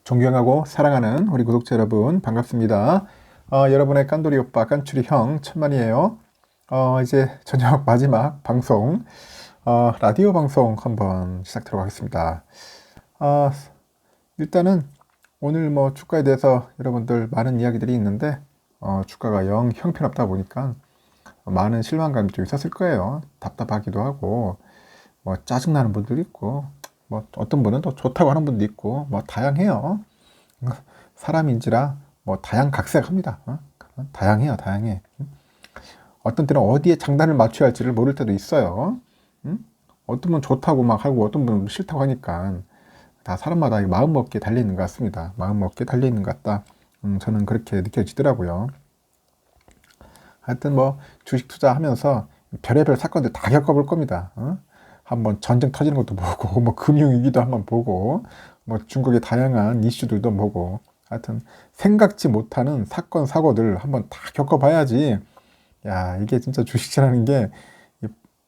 존경하고 사랑하는 우리 구독자 여러분 반갑습니다. 여러분의 깐돌이 오빠 깐추리 형 천만이에요. 이제 저녁 마지막 방송 라디오 방송 한번 시작하도록 하겠습니다. 어, 일단은 오늘 뭐 주가에 대해서 여러분들 많은 이야기들이 있는데 주가가 영 형편없다 보니까 많은 실망감이 좀 있었을 거예요. 답답하기도 하고 뭐 짜증나는 분들도 있고 뭐 어떤 분은 또 좋다고 하는 분도 있고 뭐 다양해요. 사람인지라 뭐 다양각색합니다. 다양해요, 다양해. 어떤 때는 어디에 장단을 맞춰야 할지를 모를 때도 있어요. 어떤 분은 좋다고 막 하고 어떤 분은 싫다고 하니까 다 사람마다 마음먹기에 달려있는 것 같습니다. 마음먹기에 달려있는 것 같다. 저는 그렇게 느껴지더라고요. 하여튼 뭐 주식 투자하면서 별의별 사건들 다 겪어볼 겁니다. 한번 전쟁 터지는 것도 보고 뭐 금융위기도 한번 보고 뭐 중국의 다양한 이슈들도 보고 하여튼 생각지 못하는 사건 사고들 한번 다 겪어봐야지 야 이게 진짜 주식이라는 게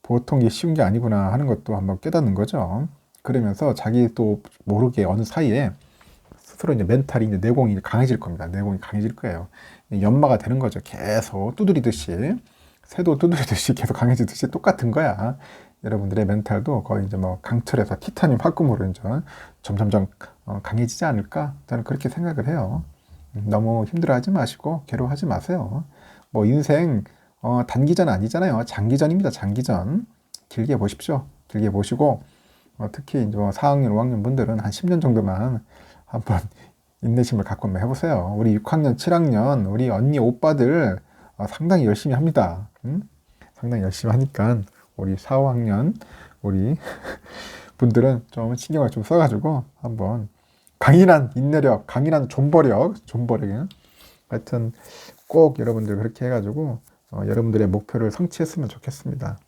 보통 게 쉬운 게 아니구나 하는 것도 한번 깨닫는 거죠. 그러면서 자기 또 모르게 어느 사이에 스스로 이제 멘탈이 이제 내공이 강해질 겁니다. 내공이 강해질 거예요. 연마가 되는 거죠. 계속 두드리듯이 새도 두드리듯이 계속 강해지듯이 똑같은 거야. 여러분들의 멘탈도 거의 이제 뭐 강철에서 티타늄 합금으로 이제 점점점 강해지지 않을까? 저는 그렇게 생각을 해요. 너무 힘들어하지 마시고 괴로워하지 마세요. 뭐 인생 단기전 아니잖아요. 장기전입니다. 장기전. 길게 보십시오. 길게 보시고 특히 이제 뭐 4학년, 5학년 분들은 한 10년 정도만 한번 인내심을 갖고 한번 해보세요. 우리 6학년, 7학년 우리 언니 오빠들 상당히 열심히 합니다. 상당히 열심히 하니까 우리 4, 5학년 우리 분들은 좀 신경을 좀 써가지고 한번 강인한 인내력, 강인한 존버력 하여튼 꼭 여러분들 그렇게 해가지고 여러분들의 목표를 성취했으면 좋겠습니다.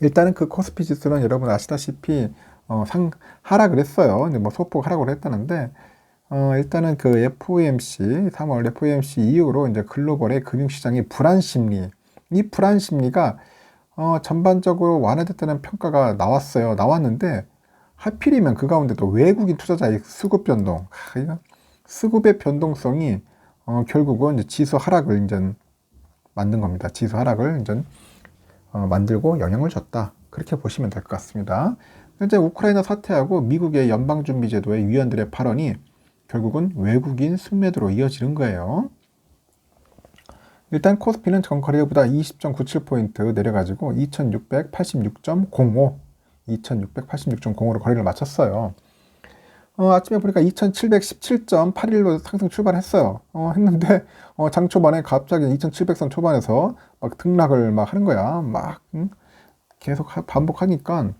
일단은 그 코스피 지수는 여러분 아시다시피 하락을 했어요. 근데 뭐 소폭 하락을 했다는데 일단은 그 FOMC 3월 FOMC 이후로 이제 글로벌의 금융시장의 불안 심리, 이 불안 심리가 전반적으로 완화됐다는 평가가 나왔는데 하필이면 그 가운데 또 외국인 투자자의 수급 변동, 수급의 변동성이 결국은 이제 지수 하락을 이제 만든 겁니다. 지수 하락을 이제 만들고 영향을 줬다. 그렇게 보시면 될 것 같습니다. 현재 우크라이나 사태하고 미국의 연방준비제도의 위원들의 발언이 결국은 외국인 순매도로 이어지는 거예요. 일단 코스피는 전 거래일보다 20.97포인트 내려가지고 2686.05로 거래를 마쳤어요. 아침에 보니까 2717.81로 상승 출발했어요. 했는데 장 초반에 갑자기 2700선 초반에서 막 등락을 막 하는 거야. 막 계속 반복하니까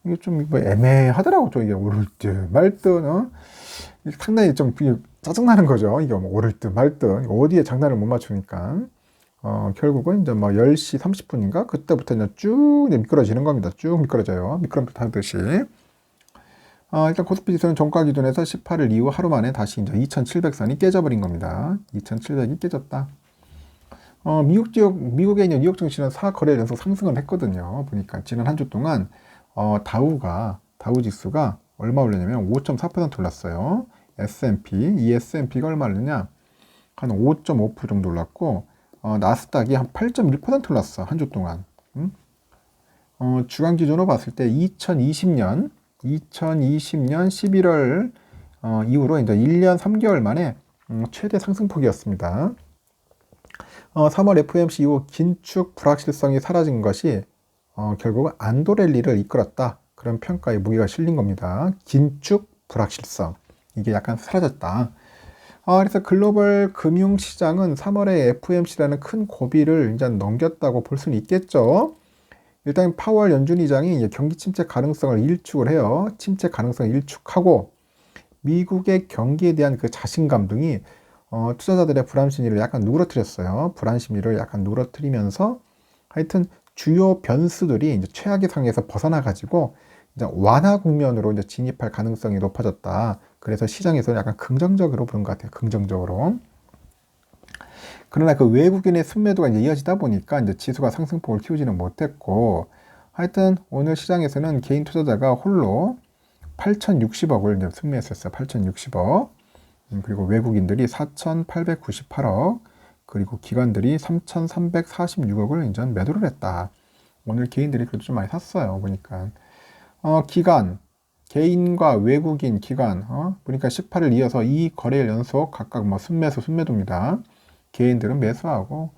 이게 좀 뭐 애매하더라고. 좀 이게 오를 듯 말 듯. 상당히 좀 짜증나는 거죠. 이게 뭐 오를 듯 말 듯. 어디에 장단을 못 맞추니까. 결국은 이제 뭐 10시 30분인가? 그때부터 이제 쭉 미끄러지는 겁니다. 쭉 미끄러져요. 미끄럼틀 타듯이. 일단 코스피 지수는 종가 기준에서 18일 이후 하루 만에 다시 이제 2700선이 깨져버린 겁니다. 2700이 깨졌다. 미국의 있는 뉴욕 증시는 4거래 연속 상승을 했거든요. 보니까 지난 한 주 동안 다우 지수가 얼마 올랐냐면 5.4% 올랐어요. 이 S&P가 얼마 올랐냐? 한 5.5% 정도 올랐고 나스닥이 한 8.1% 올랐어. 한 주 동안. 주간 기준으로 봤을 때 2020년 11월 이후로 이제 1년 3개월 만에 최대 상승폭이었습니다. 3월 FOMC 이후 긴축 불확실성이 사라진 것이 결국 안도 랠리를 이끌었다. 그런 평가에 무게가 실린 겁니다. 긴축 불확실성. 이게 약간 사라졌다. 그래서 글로벌 금융시장은 3월에 FOMC라는 큰 고비를 이제 넘겼다고 볼 수는 있겠죠. 일단 파월 연준 의장이 경기 침체 가능성을 일축을 해요. 침체 가능성을 일축하고 미국의 경기에 대한 그 자신감 등이 투자자들의 불안 심리를 약간 누그러뜨렸어요. 불안 심리를 약간 누그러뜨리면서 하여튼 주요 변수들이 이제 최악의 상황에서 벗어나 가지고 이제 완화 국면으로 이제 진입할 가능성이 높아졌다. 그래서 시장에서는 약간 긍정적으로 보는 것 같아요. 긍정적으로. 그러나 그 외국인의 순매도가 이제 이어지다 보니까 이제 지수가 상승폭을 키우지는 못했고, 하여튼 오늘 시장에서는 개인 투자자가 홀로 8,060억을 이제 순매수했어요. 8,060억. 그리고 외국인들이 4,898억. 그리고 기관들이 3,346억을 이제 매도를 했다. 오늘 개인들이 그래도 좀 많이 샀어요. 보니까. 기관, 개인과 외국인 기관, 보니까 18일 이어서 이 거래일 연속 각각 뭐 순매수, 순매도입니다. 개인들은 매수하고,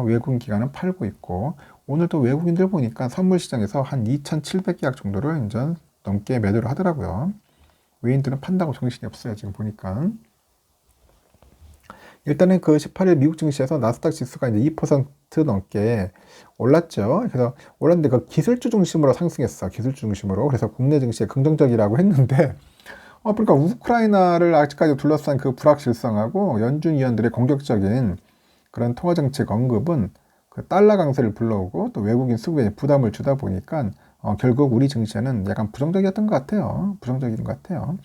외국인 기관은 팔고 있고, 오늘도 외국인들 보니까 선물 시장에서 한 2,700계약 정도를 이제 넘게 매도를 하더라고요. 외인들은 판다고 정신이 없어요. 지금 보니까. 일단은 그 18일 미국 증시에서 나스닥 지수가 이제 2% 넘게 올랐죠. 그래서 올랐는데 그 기술주 중심으로 상승했어. 기술주 중심으로. 그래서 국내 증시에 긍정적이라고 했는데, 그러니까 우크라이나를 아직까지 둘러싼 그 불확실성하고 연준 위원들의 공격적인 그런 통화정책 언급은 그 달러 강세를 불러오고 또 외국인 수급에 부담을 주다 보니까 결국 우리 증시에는 약간 부정적이었던 것 같아요. 부정적인 것 같아요.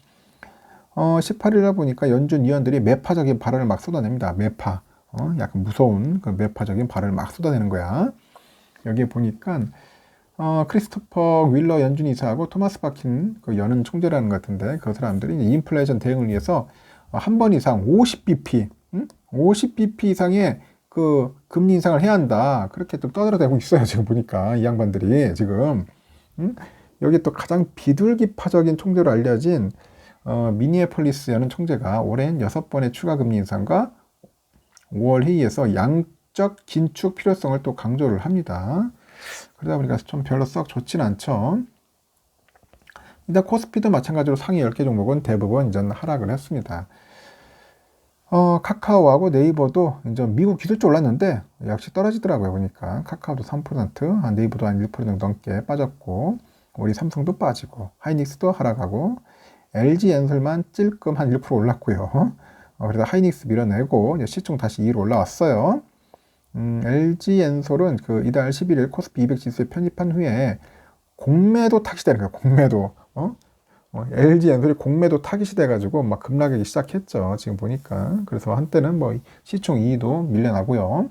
18일에 보니까 연준 위원들이 매파적인 발언을 막 쏟아냅니다. 매파. 약간 무서운 그 매파적인 발언을 막 쏟아내는 거야. 여기에 보니까 크리스토퍼 윌러 연준 이사하고 토마스 바킨 그 연은 총재라는 것 같은데 그 사람들이 인플레이션 대응을 위해서 한 번 이상 50bp, 50bp 이상의 그 금리 인상을 해야 한다. 그렇게 또 떠들어대고 있어요. 지금 보니까 이 양반들이 지금 여기 또 가장 비둘기파적인 총재로 알려진 미니애폴리스 연은 총재가 올해는 6번의 추가 금리 인상과 5월 회의에서 양적 긴축 필요성을 또 강조를 합니다. 그러다 보니까 좀 별로 썩 좋진 않죠. 일단 코스피도 마찬가지로 상위 10개 종목은 대부분 이제 하락을 했습니다. 카카오하고 네이버도 이제 미국 기술주 올랐는데 역시 떨어지더라고요. 보니까 카카오도 3%, 네이버도 한 1% 정도 넘게 빠졌고 우리 삼성도 빠지고 하이닉스도 하락하고 LG 엔솔만 찔끔 한 1% 올랐고요. 그래서 하이닉스 밀어내고 이제 시총 다시 2로 올라왔어요. LG 엔솔은 그 이달 11일 코스피 200 지수에 편입한 후에 공매도 타깃이 되는 거예요. 공매도. LG 엔솔이 공매도 타깃이 돼가지고 막 급락하기 시작했죠. 지금 보니까. 그래서 한때는 뭐 시총 2위도 밀려나고요.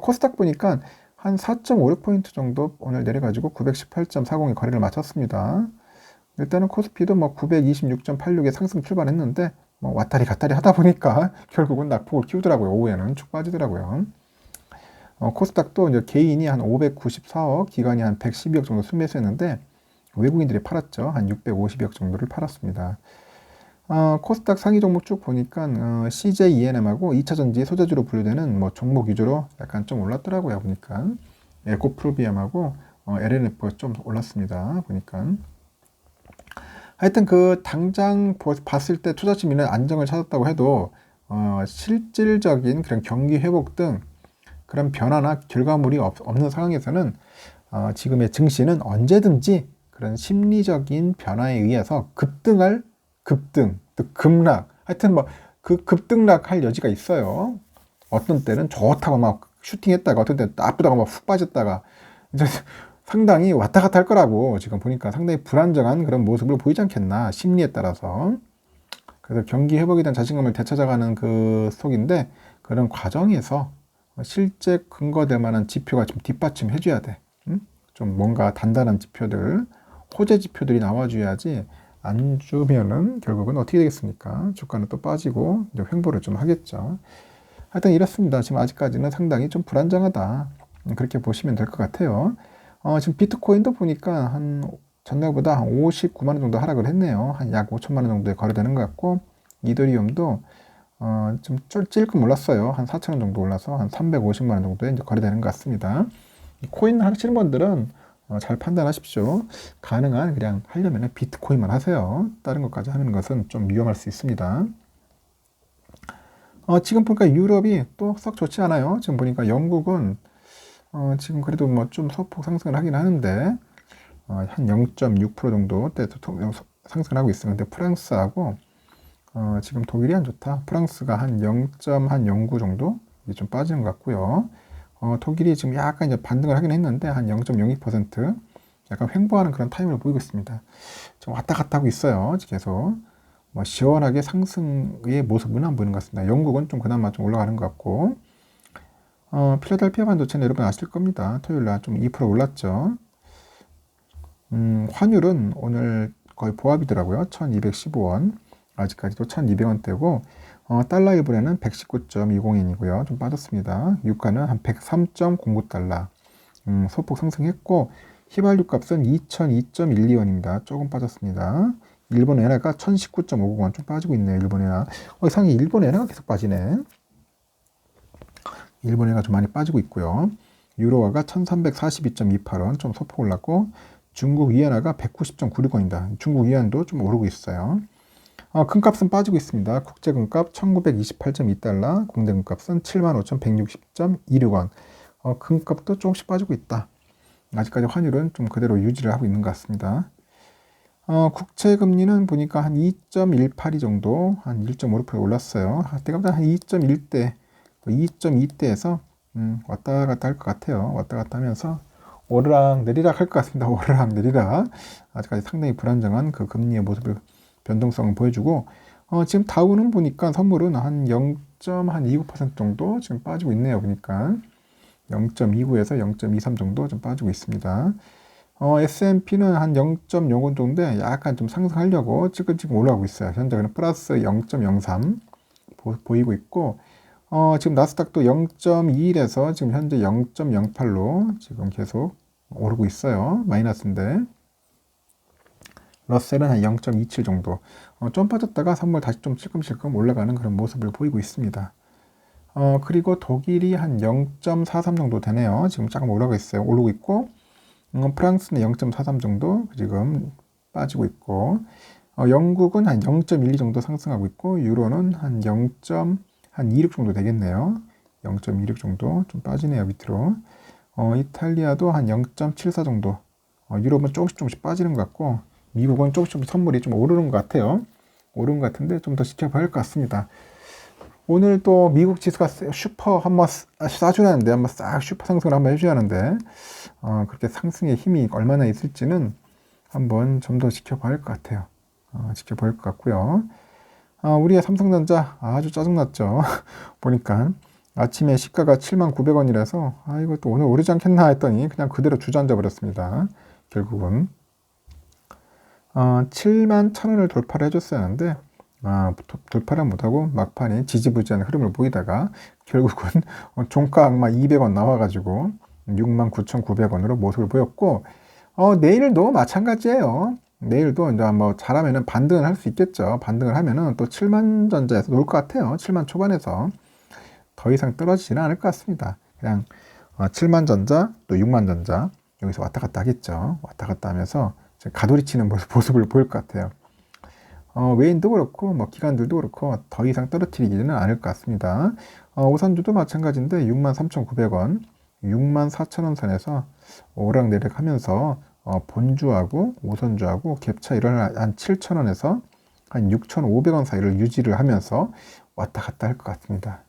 코스닥 보니까 한 4.56포인트 정도 오늘 내려가지고 918.40에 거래를 마쳤습니다. 일단은 코스피도 뭐 926.86에 상승 출발했는데 뭐 왔다리 갔다리 하다 보니까 결국은 낙폭을 키우더라고요. 오후에는 쭉 빠지더라고요. 코스닥도 이제 개인이 한 594억, 기관이 한 112억 정도 순매수했는데 외국인들이 팔았죠. 한 650억 정도를 팔았습니다. 코스닥 상위 종목 쭉 보니까 CJ ENM하고 2차전지 소재주로 분류되는 뭐 종목 위주로 약간 좀 올랐더라고요. 보니까 에코프로비엠하고 LNF가 좀 올랐습니다. 보니까 하여튼 그 당장 봤을 때 투자 심리는 안정을 찾았다고 해도 실질적인 그런 경기 회복 등 그런 변화나 결과물이 없는 상황에서는 지금의 증시는 언제든지 그런 심리적인 변화에 의해서 급등, 또 급락, 하여튼 뭐 그 급등락할 여지가 있어요. 어떤 때는 좋다고 막 슈팅했다가 어떤 때는 나쁘다고 막 훅 빠졌다가 이제 상당히 왔다 갔다 할 거라고 지금 보니까 상당히 불안정한 그런 모습을 보이지 않겠나 심리에 따라서. 그래서 경기 회복에 대한 자신감을 되찾아가는 그 속인데 그런 과정에서 실제 근거될 만한 지표가 좀 뒷받침해 줘야 돼. 좀 뭔가 단단한 지표들, 호재 지표들이 나와줘야지 안 주면은 결국은 어떻게 되겠습니까? 주가는 또 빠지고 이제 횡보를 좀 하겠죠. 하여튼 이렇습니다. 지금 아직까지는 상당히 좀 불안정하다. 그렇게 보시면 될 것 같아요. 지금 비트코인도 보니까 한 전날보다 한 59만 원 정도 하락을 했네요. 한 약 5천만 원 정도에 거래되는 것 같고 이더리움도 좀 찔끔 올랐어요. 한 4천 원 정도 올라서 한 350만 원 정도에 이제 거래되는 것 같습니다. 코인 하시는 분들은 잘 판단하십시오. 가능한 그냥 하려면 비트코인만 하세요. 다른 것까지 하는 것은 좀 위험할 수 있습니다. 지금 보니까 유럽이 또 썩 좋지 않아요. 지금 보니까 영국은 지금 그래도 뭐 좀 소폭 상승을 하긴 하는데 한 0.6% 정도 때 상승을 하고 있어요. 근데 프랑스하고 지금 독일이 안 좋다. 프랑스가 한 0.09 정도 좀 빠지는 것 같고요. 독일이 지금 약간 이제 반등을 하긴 했는데 한 0.02% 약간 횡보하는 그런 타임을 보이고 있습니다. 좀 왔다 갔다 하고 있어요. 계속 뭐 시원하게 상승의 모습은 안 보이는 것 같습니다. 영국은 좀 그나마 좀 올라가는 것 같고 필라델피아 반도체는 여러분 아실 겁니다. 토요일 날 좀 2% 올랐죠. 환율은 오늘 거의 보합이더라고요. 1215원. 아직까지도 1200원대고, 달러 1분에는 119.20엔이고요. 좀 빠졌습니다. 유가는 한 103.09달러. 소폭 상승했고, 휘발유 값은 2002.12원입니다. 조금 빠졌습니다. 일본 엔화가 1019.50원 좀 빠지고 있네요. 일본 엔화. 이상하게 일본 엔화가 계속 빠지네. 일본 엔화가 좀 많이 빠지고 있고요. 유로화가 1342.28원 좀 소폭 올랐고, 중국 위안화가 190.96원입니다. 중국 위안도 좀 오르고 있어요. 금값은 빠지고 있습니다. 국제 금값 1928.2달러, 공대 금값은 75,160.26원. 금값도 조금씩 빠지고 있다. 아직까지 환율은 좀 그대로 유지를 하고 있는 것 같습니다. 국채 금리는 보니까 한 2.182 정도, 한 1.5% 올랐어요. 때가 한 2.1대, 2.2대에서 왔다 갔다 할 것 같아요. 왔다 갔다 하면서 오르락 내리락 할 것 같습니다. 오르락 내리락. 아직까지 상당히 불안정한 그 금리의 모습을 변동성을 보여주고, 지금 다우는 보니까 선물은 한 0.29% 정도 지금 빠지고 있네요. 보니까 0.29에서 0.23 정도 좀 빠지고 있습니다. S&P는 한 0.05 정도에 약간 좀 상승하려고 지금 올라가고 있어요. 현재는 플러스 0.03 보이고 있고, 지금 나스닥도 0.21에서 지금 현재 0.08로 지금 계속 오르고 있어요. 마이너스인데. 러셀은 한 0.27 정도. 좀 빠졌다가 선물 다시 좀 찔끔찔끔 올라가는 그런 모습을 보이고 있습니다. 그리고 독일이 한 0.43 정도 되네요. 지금 조금 올라가 있어요. 오르고 있고, 프랑스는 0.43 정도 지금 빠지고 있고, 영국은 한 0.12 정도 상승하고 있고, 유로는 한 0.26 정도 되겠네요. 0.26 정도 좀 빠지네요. 밑으로. 이탈리아도 한 0.74 정도. 유럽은 조금씩 빠지는 것 같고, 미국은 조금씩 선물이 좀 오르는 것 같아요. 오르는 것 같은데 좀 더 지켜봐야 할 것 같습니다. 오늘 또 미국 지수가 슈퍼 한번 쏴주라는데, 한번 싹 슈퍼 상승을 한번 해줘야하는데, 그렇게 상승의 힘이 얼마나 있을지는 한번 좀 더 지켜봐야 할 것 같아요. 지켜봐야 할 것 같고요. 우리의 삼성전자 아주 짜증났죠. 보니까 아침에 시가가 79,900원이라서 이거 또 오늘 오르지 않겠나 했더니 그냥 그대로 주저앉아 버렸습니다. 결국은 71,000원을 돌파를 해줬어야 하는데 돌파를 못하고 막판에 지지부진한 흐름을 보이다가 결국은 종가악마 200원 나와가지고 69,900원으로 모습을 보였고, 내일도 마찬가지예요. 내일도 이제 뭐 잘하면은 반등을 할 수 있겠죠. 반등을 하면은 또 7만 전자에서 놀 것 같아요. 7만 초반에서 더 이상 떨어지지는 않을 것 같습니다. 그냥 7만 전자 또 6만 전자 여기서 왔다 갔다 하겠죠. 왔다 갔다 하면서 가돌이치는 모습을 보일 것 같아요. 외인도 그렇고 뭐 기관들도 그렇고 더 이상 떨어뜨리지는 않을 것 같습니다. 오선주도 마찬가지인데 63,900원, 64,000원 선에서 오락내락 하면서 본주하고 오선주하고 갭 차이를 한 7,000원에서 한 6,500원 사이를 유지를 하면서 왔다 갔다 할 것 같습니다.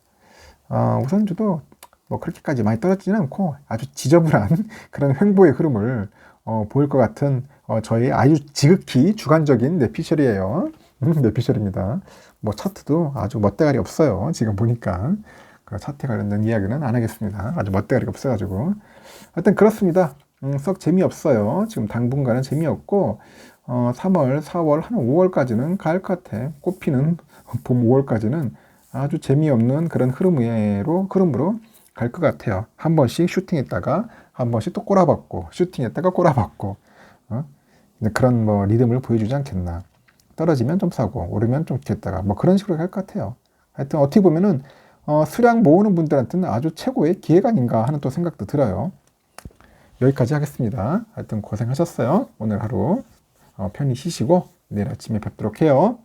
오선주도 뭐 그렇게까지 많이 떨어지지는 않고 아주 지저분한 그런 횡보의 흐름을 보일 것 같은 저희 아주 지극히 주관적인 뇌피셜이에요. 뇌피셜입니다. 뭐 차트도 아주 멋대가리 없어요. 지금 보니까 그 차트 관련된 이야기는 안 하겠습니다. 아주 멋대가리가 없어가지고 하여튼 그렇습니다. 썩 재미없어요. 지금 당분간은 재미없고 3월, 4월, 한 5월까지는 가을 것 같아. 꽃피는 봄 5월까지는 아주 재미없는 그런 흐름으로 갈 것 같아요. 한 번씩 슈팅했다가 한 번씩 또 꼬라박고 슈팅했다가 꼬라박고 그런 뭐 리듬을 보여주지 않겠나. 떨어지면 좀 사고 오르면 좀 기다가 뭐 그런 식으로 갈 것 같아요. 하여튼 어떻게 보면은 수량 모으는 분들한테는 아주 최고의 기회가 아닌가 하는 또 생각도 들어요. 여기까지 하겠습니다. 하여튼 고생하셨어요. 오늘 하루 편히 쉬시고 내일 아침에 뵙도록 해요.